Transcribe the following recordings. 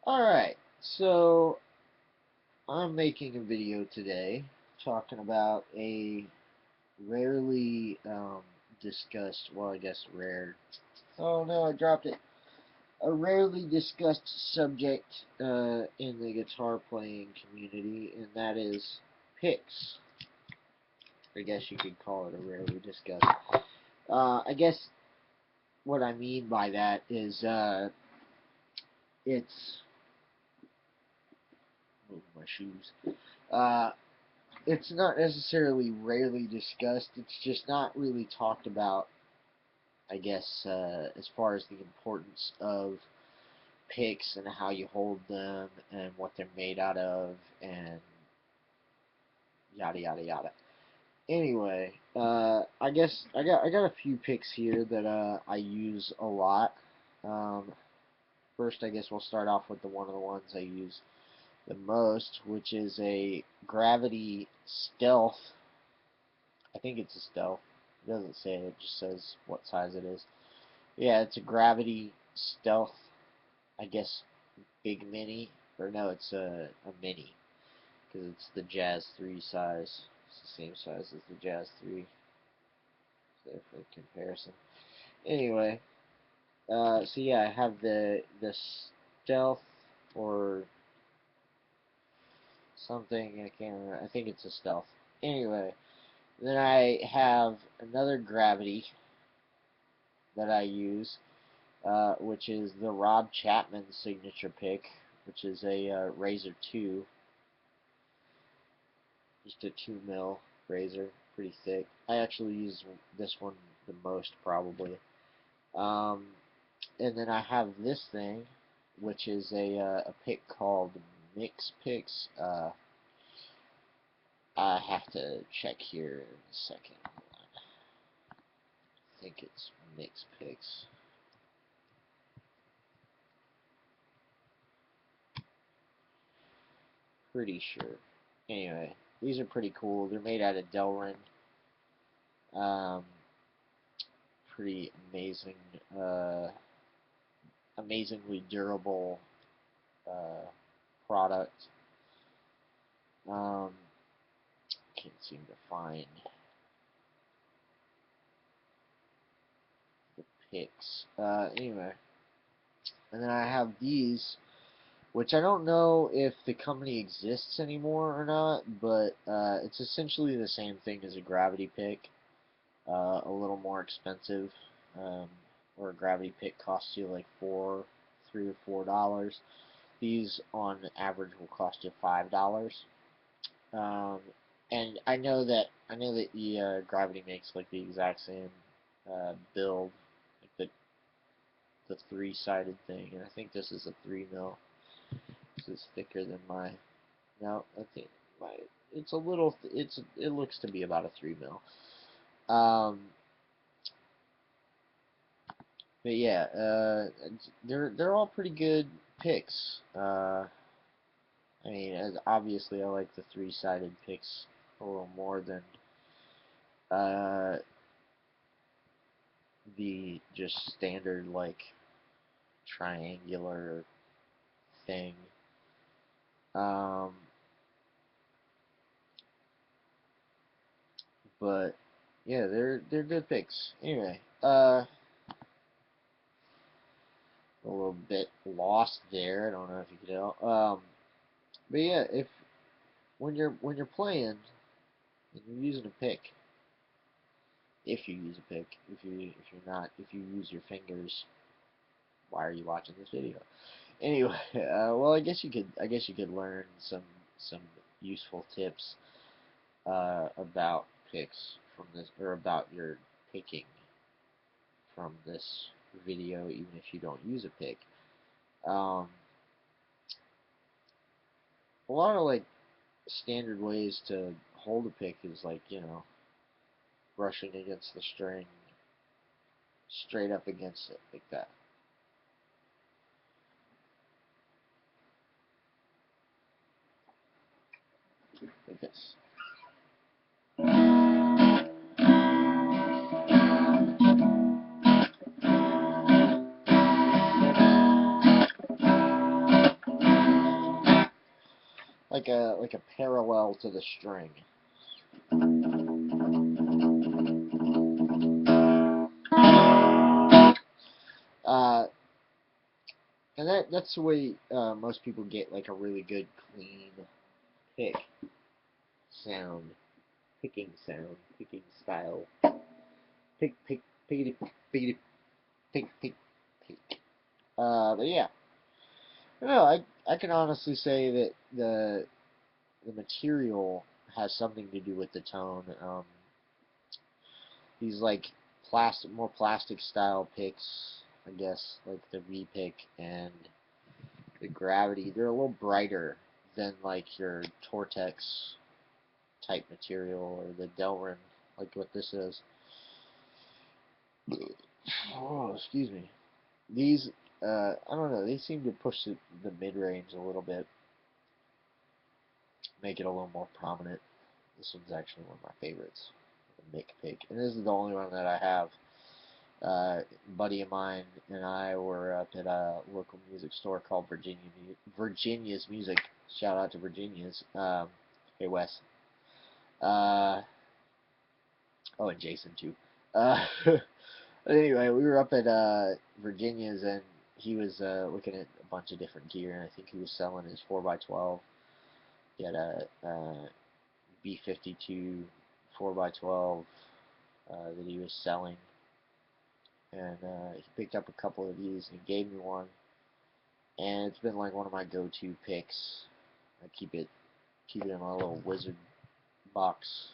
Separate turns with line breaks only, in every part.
Alright, so I'm making a video today talking about a rarely discussed, well, I guess rare. Oh no, I dropped it. A rarely discussed subject in the guitar playing community, and that is picks. I guess you could call it a rarely discussed. I guess what I mean by that is it's move my shoes. Uh, it's not necessarily rarely discussed. It's just not really talked about, I guess, as far as the importance of picks and how you hold them and what they're made out of and yada yada yada. Anyway, I guess I got a few picks here that I use a lot. Um, First, I guess we'll start off with one of the ones I use the most, which is a Gravity Stealth. I think it's a Stealth. It doesn't say it, just says what size it is. Yeah, it's a Gravity Stealth, I guess, Big Mini. Or no, it's a Mini, because it's the Jazz 3 size. It's the same size as the Jazz 3, so for comparison. Anyway, so yeah, I have the Stealth, or something, I can't remember. I think it's a Stealth. Anyway, then I have another Gravity that I use, which is the Rob Chapman signature pick, which is a Razor 2, just a 2 mil razor, pretty thick. I actually use this one the most, probably. Um, and then I have this thing, which is a pick called Mix Picks. I have to check here in a second. I think it's Mix Picks. Pretty sure. Anyway, these are pretty cool. They're made out of Delrin. Um, Pretty amazing, amazingly durable product. Um, can't seem to find the picks. Anyway, and then I have these, which I don't know if the company exists anymore or not, but it's essentially the same thing as a Gravity pick, a little more expensive, where a Gravity pick costs you like $3 or $4. These on average will cost you $5. Um, and I know that the Gravity makes like the exact same build, like the three-sided thing, and I think this is a 3 mil. This is thicker than my. No, I think my. It's a little. It looks to be about a 3 mil. But yeah, they're all pretty good picks. I mean, obviously I like the three-sided picks a little more than uh, the just standard like triangular thing. Um, but yeah, they're good picks. Anyway, a little bit lost there. I don't know if you could tell. But yeah, if when you're playing and you're using a pick, if you use a pick, if you're not, if you use your fingers, why are you watching this video? Anyway, well, I guess you could learn some useful tips about picks from this, or about your picking from this video, even if you don't use a pick. Um, a lot of like standard ways to hold a pick is like, brushing against the string, straight up against it like that. Like this. like a parallel to the string. And that's the way most people get like a really good clean pick sound, picking style. Pick, pickety, pickety, pick. But yeah, no, I can honestly say that the material has something to do with the tone. These like more plastic style picks, I guess, like the V pick and the Gravity, they're a little brighter than like your Tortex type material or the Delrin, like what this is. Oh, excuse me. These, I don't know, they seem to push the mid-range a little bit, make it a little more prominent. This one's actually one of my favorites, the Mick pick, and this is the only one that I have. A buddy of mine and I were up at a local music store called Virginia's Music. Shout out to Virginia's. Hey Wes. Oh, and Jason too. Anyway, we were up at Virginia's and he was looking at a bunch of different gear, and I think he was selling his 4x12. He had a B52 4x12 that he was selling. And he picked up a couple of these and he gave me one, and it's been like one of my go-to picks. I keep it in my little wizard box,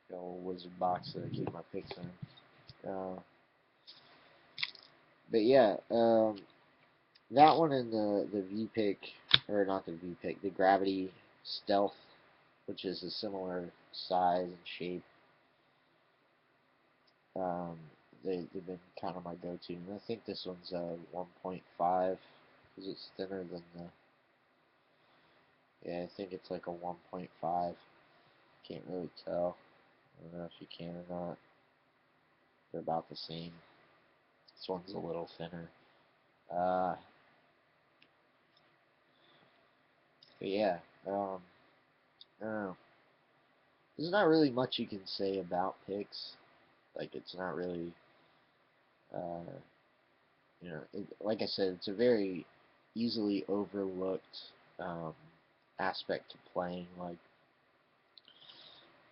the old wizard box that I keep my picks in. But yeah, that one and the V pick, or not the V pick, the Gravity Stealth, which is a similar size and shape. They've been kind of my go-to, and I think this one's 1.5 because it's thinner than the. Yeah, I think it's like a 1.5. Can't really tell. I don't know if you can or not. They're about the same. This one's a little thinner. But yeah, I don't know. There's not really much you can say about picks. Like, it's not really, uh, like I said, it's a very easily overlooked aspect to playing. Like,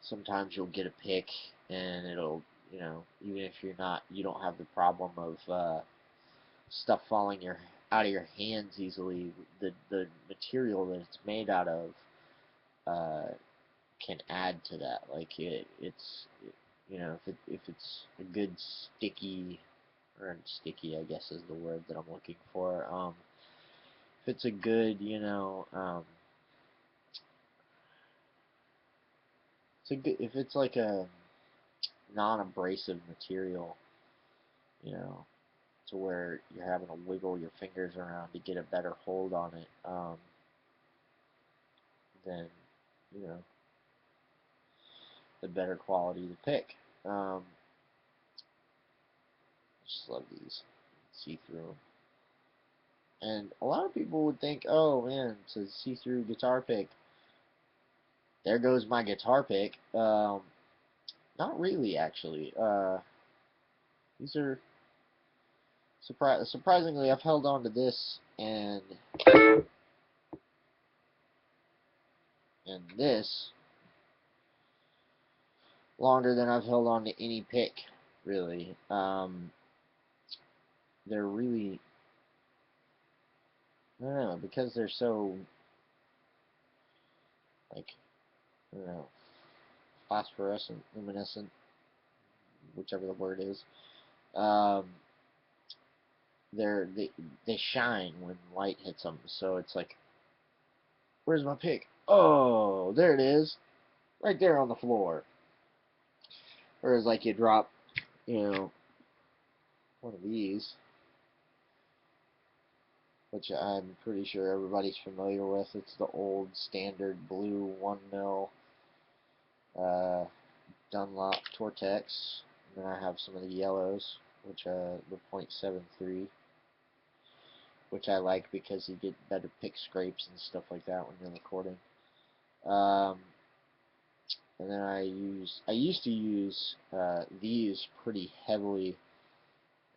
sometimes you'll get a pick and it'll, even if you don't have the problem of stuff falling out of your hands easily, the material that it's made out of can add to that. Like if it's a good sticky, or sticky, I guess is the word that I'm looking for. If it's a good, if it's like a non-abrasive material, to where you're having to wiggle your fingers around to get a better hold on it, then, you know, the better quality to pick. Just love these. See through them. And a lot of people would think, oh man, it's a see-through guitar pick. There goes my guitar pick. Not really, actually. These are surprisingly, I've held on to this and this longer than I've held on to any pick, really. They're really, I don't know, because they're so, like, I don't know, phosphorescent, luminescent, whichever the word is. They shine when light hits them, so it's like, where's my pick? Oh, there it is, right there on the floor. Whereas, like, you drop, one of these, which I'm pretty sure everybody's familiar with. It's the old standard blue 1mm Dunlop Tortex. And then I have some of the yellows, which are the .73. which I like because you get better pick scrapes and stuff like that when you're recording. Um, and then I used to use these pretty heavily,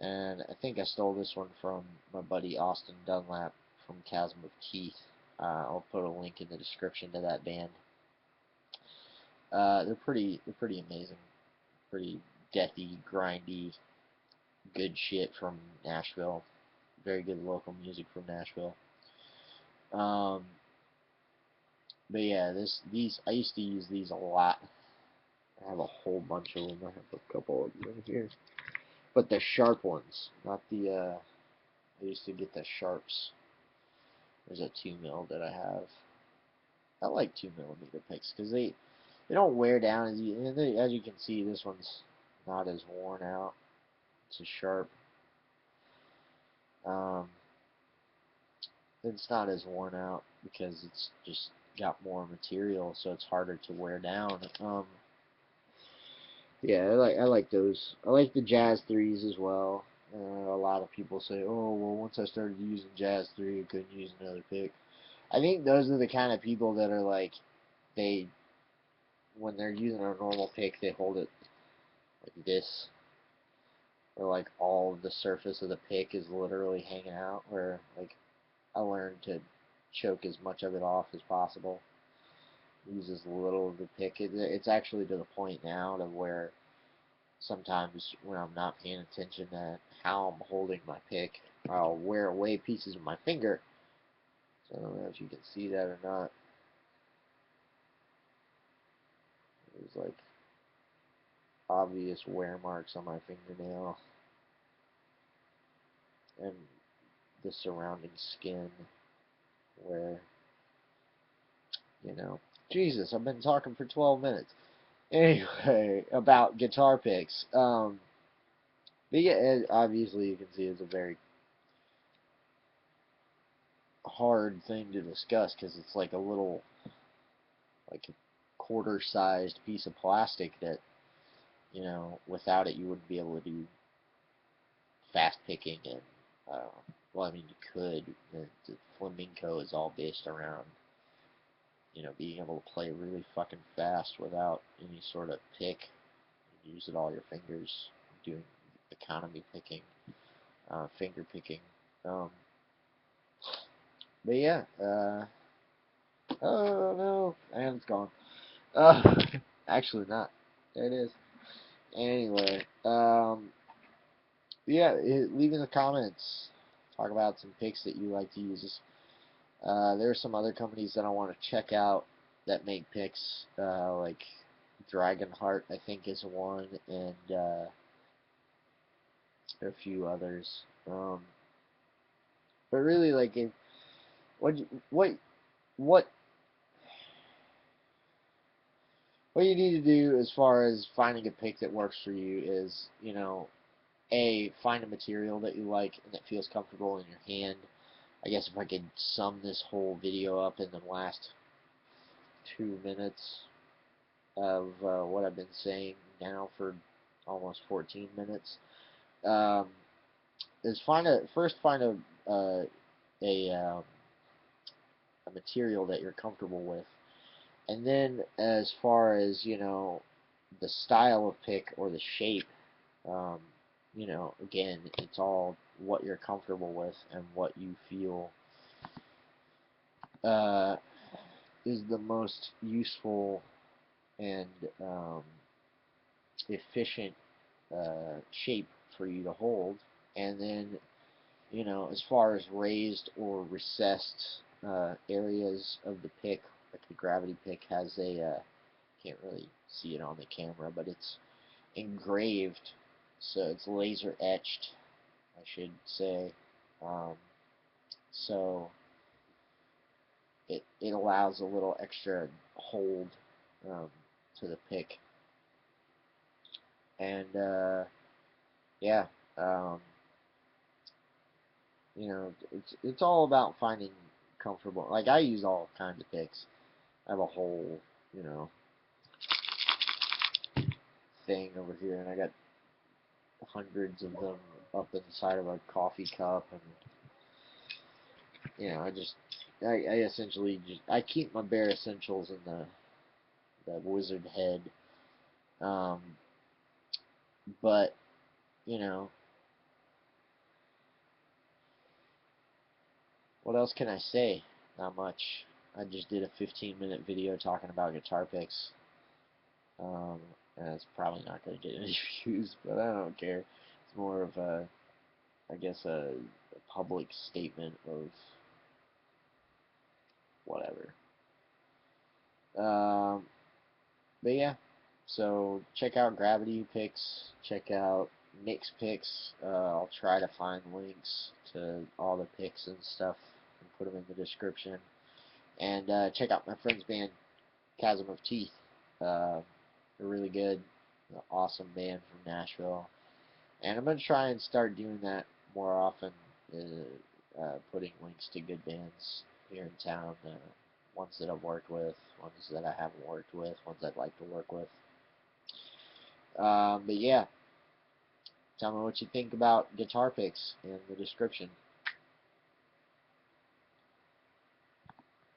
and I think I stole this one from my buddy Austin Dunlap from Chasm of Teeth. I'll put a link in the description to that band. They're pretty amazing, pretty deathy, grindy, good shit from Nashville. Very good local music from Nashville. Um, but yeah, these I used to use these a lot. I have a whole bunch of them. I have a couple of them in here, but the sharp ones, not the. I used to get the sharps. There's a 2 mil that I have. I like 2 millimeter picks because they don't wear down as you can see. This one's not as worn out. It's a sharp. Um, it's not as worn out because it's just got more material, so it's harder to wear down. Yeah, I like those. I like the Jazz 3s as well. A lot of people say, oh, well, once I started using Jazz 3, I couldn't use another pick. I think those are the kind of people that are like, they, when they're using a normal pick, they hold it like this, or like all of the surface of the pick is literally hanging out, where like I learned to choke as much of it off as possible. Use as little of the pick. It's actually to the point now to where sometimes when I'm not paying attention to how I'm holding my pick, I'll wear away pieces of my finger. So I don't know if you can see that or not. There's like obvious wear marks on my fingernail and the surrounding skin where, you know, Jesus, I've been talking for 12 minutes. Anyway, about guitar picks. But yeah, obviously you can see it's a very hard thing to discuss because it's like a little, like a quarter-sized piece of plastic that, you know, without it you wouldn't be able to do fast picking and, well, I mean, you could. The flamenco is all based around, you know, being able to play really fucking fast without any sort of pick. You use it all your fingers, doing economy picking, finger picking. Um, but yeah, oh no, and it's gone. Uh, actually not. There it is. Anyway, yeah, leave in the comments. Talk about some picks that you like to use. There are some other companies that I want to check out that make picks, like Dragonheart, I think is one, and a few others. But really, like, what what what what you need to do as far as finding a pick that works for you is, you know, find a material that you like and that feels comfortable in your hand. I guess if I could sum this whole video up in the last 2 minutes of what I've been saying now for almost 14 minutes, um, is first find a, um, a material that you're comfortable with, and then as far as, you know, the style of pick or the shape, um, you know, again, it's all what you're comfortable with and what you feel uh, is the most useful and efficient shape for you to hold. And then, you know, as far as raised or recessed areas of the pick, like the gravity pick has a, can't really see it on the camera, but it's engraved, so it's laser etched, I should say. Um, so it allows a little extra hold um, to the pick. And yeah, um, you know, it's all about finding comfortable. Like, I use all kinds of picks. I have a whole, you know, thing over here, and I got hundreds of them up inside of a coffee cup, and you know, I essentially I keep my bare essentials in the wizard head. Um, but you know, what else can I say? Not much. I just did a 15-minute video talking about guitar picks. Um, and it's probably not going to get any views, but I don't care. It's more of a, I guess, a public statement of whatever. Um, but yeah, so check out Gravity picks. Check out Nick's picks. I'll try to find links to all the picks and stuff and put them in the description. And check out my friend's band, Chasm of Teeth. They're really good, awesome band from Nashville. And I'm going to try and start doing that more often, putting links to good bands here in town, ones that I've worked with, ones that I haven't worked with, ones I'd like to work with. But yeah, tell me what you think about guitar picks in the description.